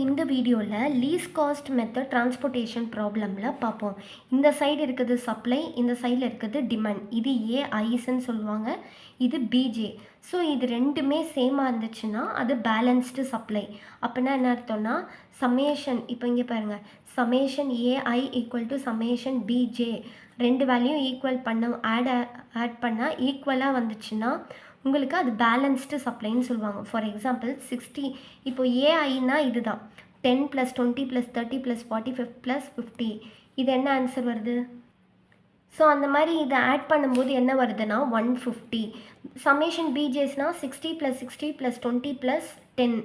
இந்த வீடியோவில் least cost method transportation ப்ராப்ளமில் பார்ப்போம். இந்த சைடு இருக்குது சப்ளை, இந்த சைடில் இருக்குது டிமாண்ட். இது ஏஐஸ்ன்னு சொல்லுவாங்க, இது பிஜே. ஸோ இது ரெண்டுமே சேமாக இருந்துச்சுன்னா அது பேலன்ஸ்டு சப்ளை. அப்படின்னா என்ன அர்த்தம்னா சமேஷன், இப்போ இங்கே பாருங்கள், summation a i equal to summation b j, ரெண்டு வேல்யூ ஈக்குவல் ஆட் பண்ணால் ஈக்குவலாக வந்துச்சுன்னா உங்களுக்கு அது பேலன்ஸ்டு சப்ளைன்னு சொல்லுவாங்க. ஃபார் எக்ஸாம்பிள் 60, இப்போ ஏஐனா இதுதான் 10 + 20 + 30 + 45 + 50. இது என்ன ஆன்சர் வருது? ஸோ அந்த மாதிரி இதை ஆட் பண்ணும்போது என்ன வருதுன்னா 150. சமேஷன் பிஜேஸ்னால் 60 + 60 + 20 + 10,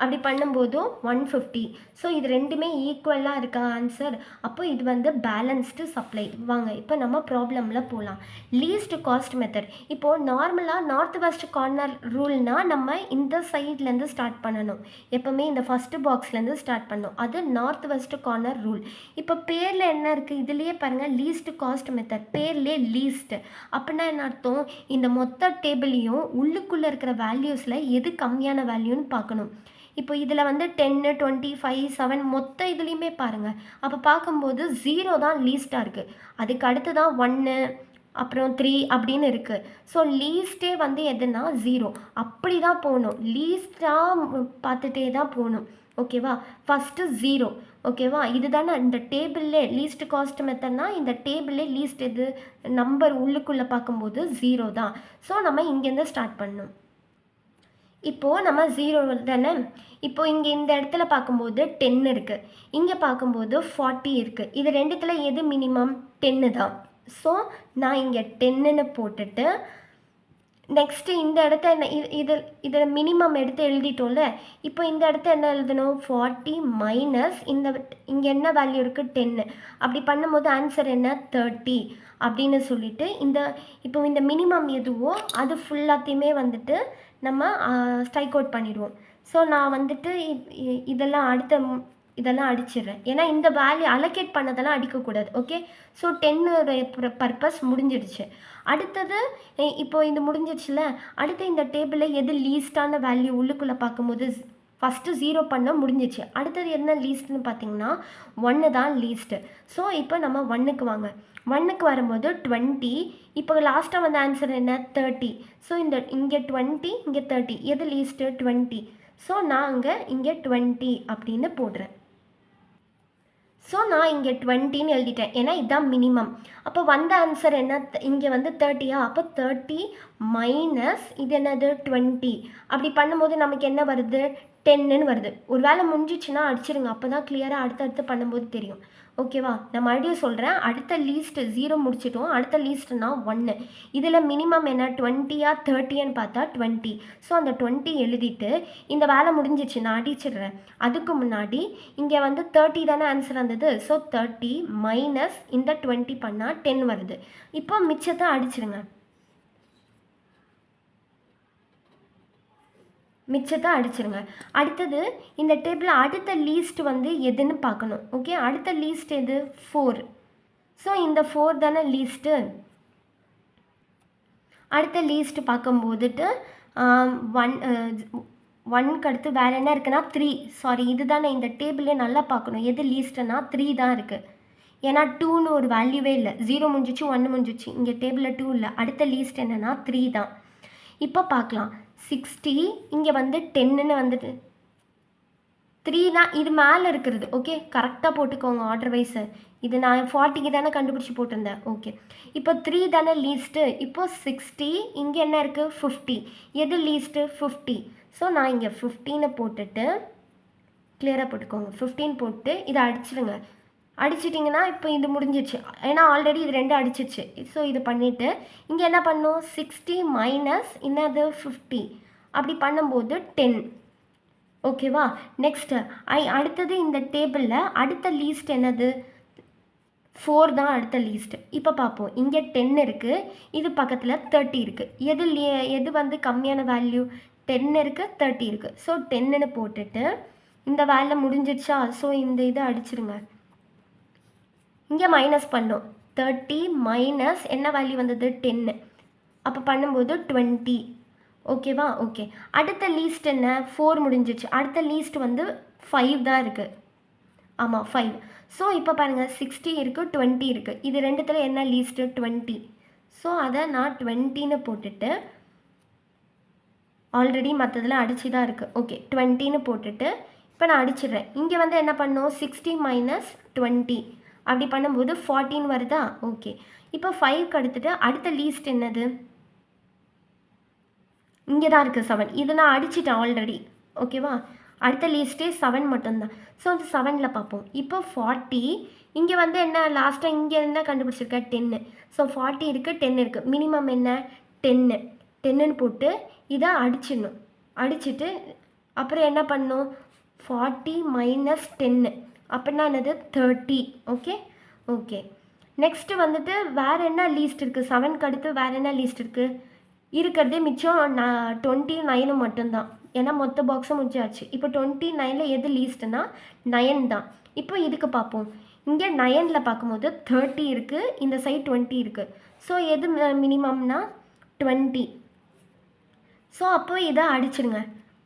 அப்படி பண்ணும்போதும் 150. ஸோ இது ரெண்டுமே ஈக்குவலாக இருக்கா ஆன்சர்? அப்போ இது வந்து பேலன்ஸ்டு சப்ளை. வாங்க இப்போ நம்ம ப்ராப்ளமில் போகலாம். Least cost method. இப்போது நார்மலாக நார்த் வெஸ்ட் கார்னர் ரூல்னால் நம்ம இந்த சைட்லேருந்து ஸ்டார்ட் பண்ணணும். எப்போவுமே இந்த ஃபஸ்ட்டு பாக்ஸ்லேருந்து ஸ்டார்ட் பண்ணணும். அது நார்த் வெஸ்ட் கார்னர் ரூல். இப்போ பேரில் என்ன இருக்குது? இதுலேயே பாருங்கள், லீஸ்ட் காஸ்ட் மெத்தட். பேர்லேயே லீஸ்ட் அப்படின்னா என்ன அர்த்தம்? இந்த மொத்த டேபிளையும் உள்ளுக்குள்ளே இருக்கிற வேல்யூஸில் எது கம்மியான வேல்யூன்னு பார்க்கணும். இப்போ இதில் வந்து 10, 20, 5, 7 மொத்த இதுலேயுமே பாருங்கள். அப்போ பார்க்கும்போது 0 தான் லீஸ்ட்டாக இருக்குது. அதுக்கு அடுத்து தான் 1, அப்புறம் 3 அப்படின்னு இருக்குது. ஸோ லீஸ்ட்டே வந்து எதுனா 0. அப்படி தான் போகணும், லீஸ்ட்டாக பார்த்துட்டே தான் போகணும். ஓகேவா? ஃபஸ்ட்டு 0. ஓகேவா? இதுதானே இந்த டேபிள்லே லீஸ்ட் காஸ்ட் மெத்தட்னா இந்த டேபிள்லே லீஸ்ட் எது நம்பர் உள்ளுக்குள்ளே பார்க்கும்போது 0 தான். ஸோ நம்ம இங்கேருந்து ஸ்டார்ட் பண்ணணும். இப்போது நம்ம 0 தானே. இப்போது இங்கே இந்த இடத்துல பார்க்கும்போது 10 இருக்குது, இங்கே பார்க்கும்போது 40 இருக்குது. இது ரெண்டுத்தில் எது மினிமம்? 10 தான். ஸோ நான் இங்கே 10ன்னு போட்டுட்டு நெக்ஸ்ட்டு இந்த இடத்த என்ன இதில் மினிமம் எடுத்து எழுதிட்டோம்ல. இப்போ இந்த இடத்த என்ன எழுதணும்? 40 மைனஸ் இங்கே என்ன வேல்யூ இருக்குது? 10. அப்படி பண்ணும்போது ஆன்சர் என்ன? 30 அப்படின்னு சொல்லிட்டு இப்போ இந்த மினிமம் எதுவோ அது ஃபுல்லாத்தையுமே வந்துட்டு நம்ம ஸ்ட்ரைக் அவுட் பண்ணிடுவோம். ஸோ நான் வந்துட்டு இதெல்லாம் அடிச்சிடுறேன். ஏன்னா இந்த வேல்யூ அலோகேட் பண்ணதெல்லாம் அடிக்கக்கூடாது. ஓகே, ஸோ 10 பர்பஸ் முடிஞ்சிடுச்சு. அடுத்தது இப்போ இது முடிஞ்சிடுச்சுல, அடுத்து இந்த டேபிளில் எது லீஸ்டான வேல்யூ உள்ளுக்குள்ளே பார்க்கும்போது ஃபஸ்ட்டு 0 பண்ண முடிஞ்சிச்சு. அடுத்தது என்ன லீஸ்ட்னு பார்த்தீங்கன்னா 1 தான் லீஸ்ட்டு. ஸோ இப்போ நம்ம 1க்கு வாங்க. 1க்கு வரும்போது 20. இப்போ லாஸ்ட்டாக வந்த ஆன்சர் என்ன? 30. ஸோ இங்கே 20, இங்கே 30, எது லீஸ்ட்டு? 20. ஸோ நான் இங்கே 20 அப்படின்னு போடுறேன். ஸோ நான் இங்கே 20ன்னு எழுதிட்டேன், ஏன்னா இதுதான் மினிமம். அப்போ வந்த ஆன்சர் என்ன? இங்கே வந்து 30யா? அப்போ 30 மைனஸ் இது என்னது? 20. அப்படி பண்ணும்போது நமக்கு என்ன வருது? 10ன்னு வருது. ஒரு வேளை முடிஞ்சிச்சுன்னா அடிச்சிருங்க, அப்போ தான் கிளியராக அடுத்தடுத்து பண்ணும்போது தெரியும். ஓகேவா? நான் மறுபடியும் சொல்கிறேன். அடுத்த லீஸ்ட்டு 0 முடிச்சிட்டோம். அடுத்த லீஸ்ட்டுனா 1. இதில் மினிமம் என்ன? 20யா 30ன்னு பார்த்தா 20. ஸோ அந்த 20 எழுதிட்டு இந்த வேலை முடிஞ்சிச்சு, நான் அடிச்சிடுறேன். அதுக்கு முன்னாடி இங்கே வந்து 30 தானே ஆன்சர் வந்தது. ஸோ 30 மைனஸ் இந்த 20 பண்ணால் 10 வருது. இப்போ மிச்சத்தை அடிச்சிடுங்க. அடுத்தது இந்த டேபிளில் அடுத்த லீஸ்ட் வந்து எதுன்னு பார்க்கணும். ஓகே, அடுத்த லீஸ்ட் எது? 4. ஸோ இந்த 4 தானே லீஸ்ட்டு. அடுத்த லீஸ்ட் பார்க்கும்போதுட்டு 1க்கு அடுத்து வேறு என்ன இருக்குன்னா 3. சாரி, இது தானே இந்த டேபிளே நல்லா பார்க்கணும். எது லீஸ்ட்டுன்னா 3 தான் இருக்குது. ஏன்னா 2ன்னு ஒரு வேல்யூவே இல்லை. 0 முடிஞ்சிச்சு, 1 முடிஞ்சிச்சு. இங்கே டேபிளில் 2 இல்லை. அடுத்த லீஸ்ட் என்னென்னா 3 தான். இப்போ பார்க்கலாம். 60, இங்கே வந்து 10ன்னு வந்துட்டு 3 தான் இது மேலே இருக்கிறது. ஓகே, கரெக்டாக போட்டுக்கோங்க ஆர்டர் வைஸு. இது நான் 40க்கு தானே கண்டுபிடிச்சி போட்டிருந்தேன். ஓகே, இப்போ 3 தானே லீஸ்ட்டு. இப்போது 60, இங்கே என்ன இருக்குது? 50. எது லீஸ்ட்டு? 50. ஸோ நான் இங்கே 15ன்னு போட்டுட்டு கிளியராக போட்டுக்கோங்க. 15 போட்டு இதை அடிச்சிடுங்க. அடிச்சிட்டிங்கன்னா இப்போ இது முடிஞ்சிச்சு, ஏன்னா ஆல்ரெடி இது 2 அடிச்சிச்சு. ஸோ இது பண்ணிவிட்டு இங்கே என்ன பண்ணும்? 60 மைனஸ் என்னது? 50. அப்படி பண்ணும்போது 10. ஓகேவா? நெக்ஸ்ட்டு அடுத்தது இந்த டேபிளில் அடுத்த லீஸ்ட் என்னது? 4 தான் அடுத்த லீஸ்ட்டு. இப்போ பார்ப்போம். இங்கே 10 இருக்குது, இது பக்கத்தில் 30 இருக்குது. எது வந்து கம்மியான வேல்யூ? 10 இருக்குது, 30 இருக்குது. ஸோ 10ன்னு போட்டுட்டு இந்த வேலை முடிஞ்சிடுச்சா? ஸோ இந்த இதை அடிச்சிருங்க. இங்கே மைனஸ் பண்ணோம். 30 மைனஸ் என்ன வேல்யூ வந்தது? 10. அப்போ பண்ணும்போது 20. ஓகேவா? ஓகே. அடுத்த லீஸ்ட் என்ன? 4 முடிஞ்சிருச்சு. அடுத்த லீஸ்ட் வந்து 5 தான் இருக்குது. ஆமாம் 5. ஸோ இப்போ பாருங்கள் 60 இருக்குது 20 இருக்குது. இது ரெண்டுத்தில் என்ன லீஸ்ட்டு? 20. ஸோ அதை நான் 20ன்னு போட்டுட்டு ஆல்ரெடி மற்றதில் அடிச்சு தான் இருக்குது. ஓகே 20ன்னு போட்டுட்டு இப்போ நான் அடிச்சிடுறேன். இங்கே வந்து என்ன பண்ணோம்? 60 மைனஸ் 20 அப்படி பண்ணும்போது 14 வருதா? ஓகே. இப்போ 5க்கு அடுத்துட்டு அடுத்த லீஸ்ட் என்னது? இங்கே தான் இருக்குது 7. இது நான் அடிச்சிட்டேன் ஆல்ரெடி. ஓகேவா? அடுத்த லீஸ்ட்டே 7 மட்டும்தான். ஸோ அந்த 7ல் பார்ப்போம். இப்போ 40 இங்கே வந்து என்ன லாஸ்ட்டாக இங்கே என்ன கண்டுபிடிச்சிருக்க? 10. ஸோ 40 இருக்குது 10 இருக்குது. மினிமம் என்ன? 10. 10ன்னு போட்டு இதை அடிச்சிடணும். அடிச்சுட்டு அப்புறம் என்ன பண்ணணும்? 40 மைனஸ் 10 அப்படின்னா என்னது? 30. Okay okay. நெக்ஸ்ட்டு வந்துட்டு வேறு என்ன லீஸ்ட் இருக்குது? 7க்கு அடுத்து வேறு என்ன லீஸ்ட் இருக்குது? இருக்கிறதே மிச்சம் 29 மட்டும்தான். ஏன்னா மொத்த பாக்ஸும் முடிச்சாச்சு. இப்போ 29ல் எது லீஸ்ட்டுனா 9 தான். இப்போ இதுக்கு பார்ப்போம். இங்கே 9ல் பார்க்கும்போது 30 இருக்குது, இந்த சைட் 20 இருக்குது. ஸோ எது மினிமம்னா 20. ஸோ அப்போ இதை அடிச்சிடுங்க.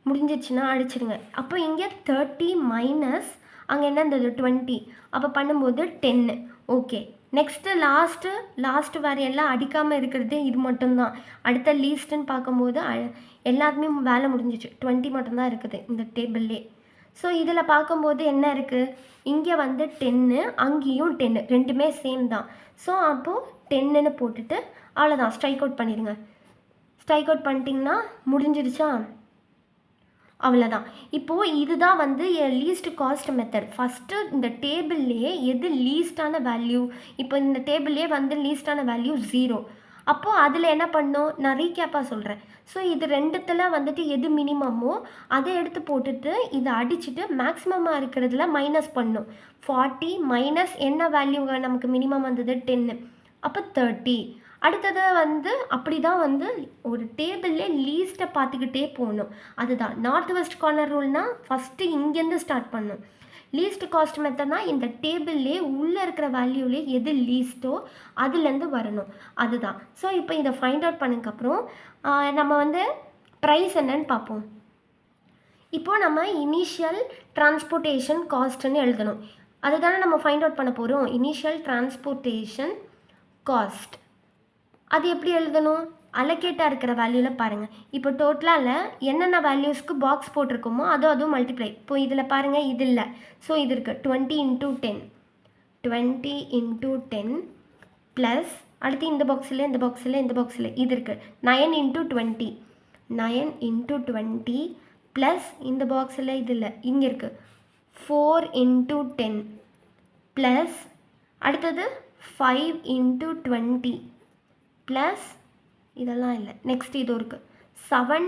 முடிஞ்சிச்சுன்னா அடிச்சிடுங்க. அப்போ இங்கே 30 மைனஸ் அங்கே என்ன இருந்தது? 20. அப்போ பண்ணும்போது 10. ஓகே. நெக்ஸ்ட்டு லாஸ்ட்டு வேறு எல்லாம் அடிக்காமல் இருக்கிறது இது மட்டும்தான். அடுத்த லீஸ்ட்டுன்னு பார்க்கும்போது எல்லாத்துமே வேலை முடிஞ்சிச்சு. 20 மட்டும்தான் இருக்குது இந்த டேபிள்லே. ஸோ இதில் பார்க்கும்போது என்ன இருக்குது? இங்கே வந்து 10 அங்கேயும் 10 ரெண்டுமே சேம் தான். ஸோ அப்போது 10ன்னு போட்டுட்டு அவ்வளோதான், ஸ்ட்ரைக் அவுட் பண்ணிடுங்க. ஸ்ட்ரைக் அவுட் பண்ணிட்டீங்கன்னா முடிஞ்சிடுச்சா? அவ்வளோதான். இப்போது இதுதான் வந்து லீஸ்ட் காஸ்ட் மெத்தட். ஃபஸ்ட்டு இந்த டேபிள்லேயே எது லீஸ்டான வேல்யூ? இப்போ இந்த டேபிள்லேயே வந்து லீஸ்டான வேல்யூ 0. அப்போது அதில் என்ன பண்ணணும்? நான் ரீகேப்பாக சொல்கிறேன். ஸோ இது ரெண்டுத்தில் வந்துட்டு எது மினிமமோ அதை எடுத்து போட்டுட்டு இதை அடிச்சுட்டு மேக்ஸிமமாக இருக்கிறதுல மைனஸ் பண்ணணும். 40 மைனஸ் என்ன வேல்யூ நமக்கு மினிமம் வந்தது? 10. அப்போ 30. அடுத்தது வந்து அப்படி தான் வந்து ஒரு டேபிள்லே லீஸ்ட்டை பார்த்துக்கிட்டே போகணும். அதுதான் நார்த் வெஸ்ட் கார்னர் ரூல்னால் ஃபஸ்ட்டு இங்கேருந்து ஸ்டார்ட் பண்ணணும். லீஸ்ட் காஸ்ட் மெத்தட்னா இந்த டேபிள்லே உள்ளே இருக்கிற வேல்யூலே எது லீஸ்ட்டோ அதுலேருந்து வரணும். அதுதான். ஸோ இப்போ இதை ஃபைண்ட் அவுட் பண்ணதுக்கப்புறம் நம்ம வந்து ப்ரைஸ் என்னன்னு பார்ப்போம். இப்போது நம்ம இனிஷியல் டிரான்ஸ்போர்ட்டேஷன் காஸ்ட்டுன்னு எழுதணும். அதுதானே நம்ம ஃபைண்ட் அவுட் பண்ண போகிறோம். இனிஷியல் டிரான்ஸ்போர்ட்டேஷன் காஸ்ட் அது எப்படி எழுதணும்? அலோகேட்டாக இருக்கிற வேல்யூவில் பாருங்கள். இப்போ டோட்டலாக என்னென்ன வேல்யூஸ்க்கு பாக்ஸ் போட்டிருக்கோமோ அதுவும் மல்டிப்ளை. இப்போ இதில் பாருங்கள், இது இல்லை. ஸோ இது இருக்குது 20 × 10. 20 × 10 ப்ளஸ் அடுத்து இந்த பாக்ஸில் இது இருக்குது 9 × 20. 9 × 20 ப்ளஸ் இந்த பாக்ஸில் இது இல்லை, இங்கே இருக்குது 4 × 10 ப்ளஸ் அடுத்தது 5 × 20 ப்ளஸ் இதெல்லாம் இல்லை. நெக்ஸ்ட் இது இருக்குது 7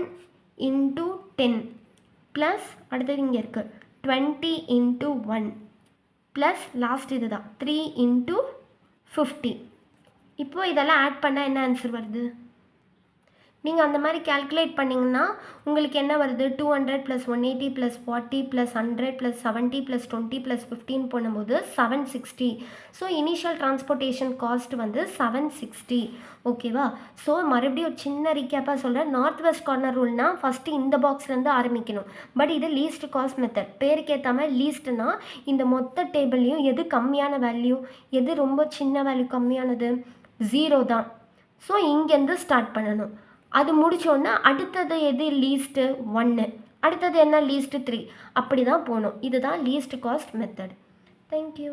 × 10 ப்ளஸ் அடுத்தது இங்கே இருக்குது 20 × 1 ப்ளஸ் லாஸ்ட் இது தான் 3 × 50. இப்போது இதெல்லாம் ஆட் பண்ணால் என்ன ஆன்சர் வருது? நீங்கள் அந்த மாதிரி கேல்குலேட் பண்ணிங்கன்னா உங்களுக்கு என்ன வருது? 200 + 180 + 40 + 100 + 70 + 20 + 15 பண்ணும்போது 760. ஸோ இனிஷியல் டிரான்ஸ்போர்ட்டேஷன் காஸ்ட் வந்து 760. ஓகேவா? ஸோ மறுபடியும் ஒரு சின்ன ரீகேப்பாக சொல்கிறேன். நார்த் வெஸ்ட் கார்னர் ரூல்னால் ஃபஸ்ட்டு இந்த பாக்ஸ்லேருந்து ஆரம்பிக்கணும். பட் இது லீஸ்ட் காஸ்ட் மெத்தட். பேருக்கு ஏற்ற மாதிரி லீஸ்ட்னா இந்த மொத்த டேபிள்லையும் எது கம்மியான வேல்யூ, எது ரொம்ப சின்ன வேல்யூ கம்மியானது? 0 தான். ஸோ இங்கேருந்து ஸ்டார்ட் பண்ணணும். அது முடித்தோன்னா அடுத்தது எது லீஸ்ட்டு? 1. அடுத்தது என்ன? லீஸ்ட்டு 3. அப்படி தான் போகணும். இதுதான் லீஸ்ட் காஸ்ட் மெத்தட். தேங்க்யூ.